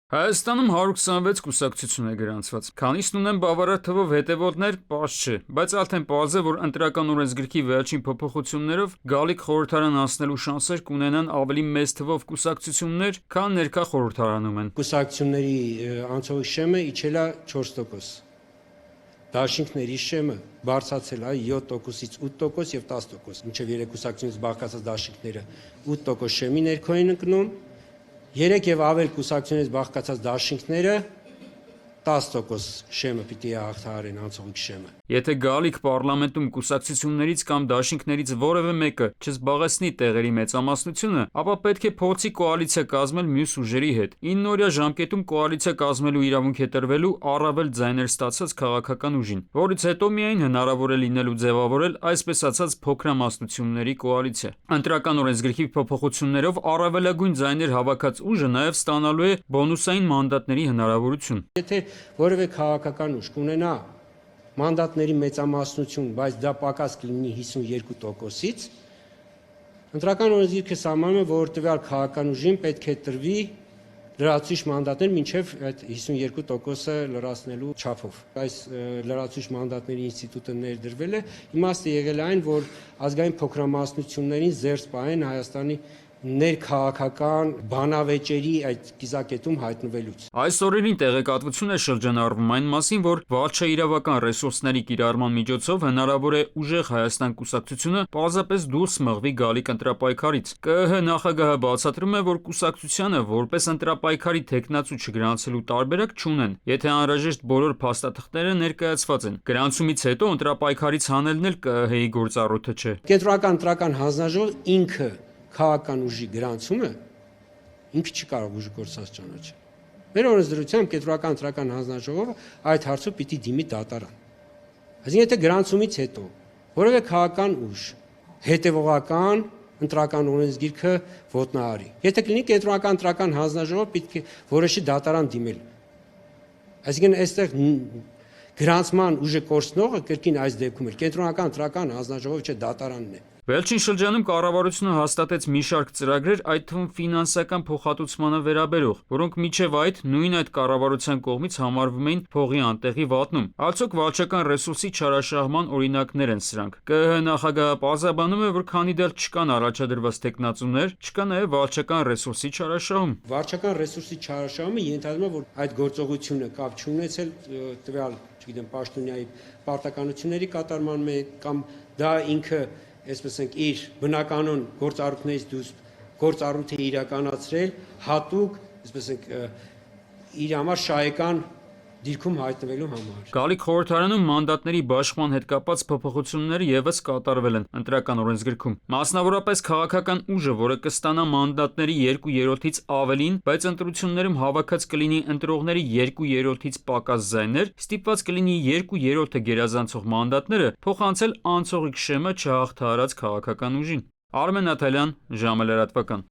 Հայաստանում 126 կուսակցություն է գրանցված, քանիսն ունեն բավարար թվով հետևորդներ, պարզ չէ, բայց արդեն պարզ է, որ ընտրական օրենսգրքի վերջին փոփոխություններով գալիք խորհրդարան անցնելու շանսեր կունենան ավելի մեծ թվով կուսակցություններ, քան ներկա խորհրդարանում են։ Կուսակցությունների անցողիկ շեմը իջել է 4%, դաշինքների շեմը բարձրացել է 7%-ից 8% եւ 10%, մինչեւ 3 կուսակցությունից բաղկացած դաշինքները 8% շեմի ներքո են ընկնում։ 3 եւ ավել կուսակցությունից բաղկացած դաշինքները 10% շեմը պիտի հաղթահարեն անցողիկ շեմը։ Եթե գալիք պարլամենտում կուսակցություններից կամ դաշինքներից որևէ մեկը չզբաղեցնի տեղերի մեծամասնությունը, ապա պետք է փորձի կոալիցիա կազմել մյուս ուժերի հետ։ 9-օրյա ժամկետում կոալիցիա կազմելու իրավունք է տրվելու առավել ձայներ ստացած քաղաքական ուժին, որից հետո միայն հնարավոր է լինելու ձևավորել այսպես ասած փոքրամասնությունների կոալիցիա։ Ընտրական օրենսգրքի փոփոխություններով առավելագույն ձայներ հավաքած ուժը նաև ստանալու է բոնուսային մանդատների հնարավորություն։ Եթե որևէ քաղաքական ուժ կունենա մանդատների մեծամասնություն, բայց դա պակաս կլինի 52%-ից, ընտրական օրենսգիրքը սահմանում է, որ տվյալ քաղաքական ուժին պետք է տրվի լրացուցիչ մանդատներ մինչև այդ 52%-ը լրացնելու չափով։ Այս լրացուցիչ մանդատների ինստիտուտը ներդրվել է, իմաստը եղել այն, որ ազգային փոքրամասնություններին զերծ պահեն Հայաստանի ներքաղաքական բանավեճերի այդ կիզակետում հայտնվելուց։ Այս օրերին տեղեկատվություն է շրջանառվում այն մասին, որ վարչաիրավական ռեսուրսների կիրառման միջոցով հնարավոր է ուժեղ Հայաստան կուսակցությունը պարզապես դուրս մղվի գալիք ընտրապայքարից։ ԿԸՀ նախագահը բացատրում է, որ կուսակցությանը որպես ընտրապայքարի թեկնածու չգրանցելու տարբերակ չունեն, եթե անհրաժեշտ բոլոր փաստաթղթերը ներկայացված են։ Գրանցումից հետո ընտրապայքարից հանելն էլ ԿԸՀ-ի գործառույթը չէ։ Կենտրոնական ընտրական հանձնաժողով ինքը քաղաքական ուժի գրանցումը ինքը չի կարող ուժի գործած ճանաչել։ Մեր օրենսդրությամբ կենտրոնական ընտրական հանձնաժողովը այդ հարցով պիտի դիմի դատարան։ Այսինքն եթե գրանցումից հետո որևէ քաղաքական ուժ հետևողական ընտրական օրենսգիրքը ոտնահարի, եթե կլինի կենտրոնական ընտրական հանձնաժողովը պիտի որոշի դատարան դիմել։ Այսինքն այստեղ գրանցման ուժը կորցնողը կրկին այս դեպքում էլ կենտրոնական ընտրական հանձնաժողովը չէ, դատարանն է։ Վերջին շրջանում կառավարությունը հաստատեց մի շարք ծրագրեր, այդ թվում ֆինանսական փոխհատուցմանը վերաբերող, որոնք մինչև այդ նույն այդ կառավարության կողմից համարվում էին փողի անտեղի վատնում։ Արդյոք վարչական ռեսուրսի չարաշահման օրինակներ են սրանք։ ԿԸՀ նախագահը պարզաբանում է, որ քանի դեռ չկան առաջադրված տեխնացուներ, չկա նաև վարչական ռեսուրսի չարաշահում։ Վարչական ռեսուրսի չարաշահումը ենթադրում է, որ այդ գործողությունը կապ չունեցել տվյալ, չգիտեմ, պաշտոնյայի պարտականությունների կատարման մեջ կամ դա ինքը այսպես ենք իր բնականոն գործառույթներից դուրս գործառույթ է իրականացրել հատուկ, այսպես ենք իր համար շահեկան դիրքում հայտնվելու համար։ Գալիք խորհրդարանում մանդատների բաշխման հետ կապված փոփոխությունները եւս կատարվել են ընտրական օրենսգրքում։ Մասնավորապես քաղաքական ուժը, որը կստանա մանդատների 2/3-ից ավելին, բայց ընտրություններում հավաքած կլինի ընտրողների 2/3-ից պակաս ձայներ, ստիպված կլինի 2/3-ը գերազանցող մանդատները փոխանցել անցողիկ շեմը չհաղթահարած քաղաքական ուժին։ Արմեն Նաթալյան, ժամը լրատվական։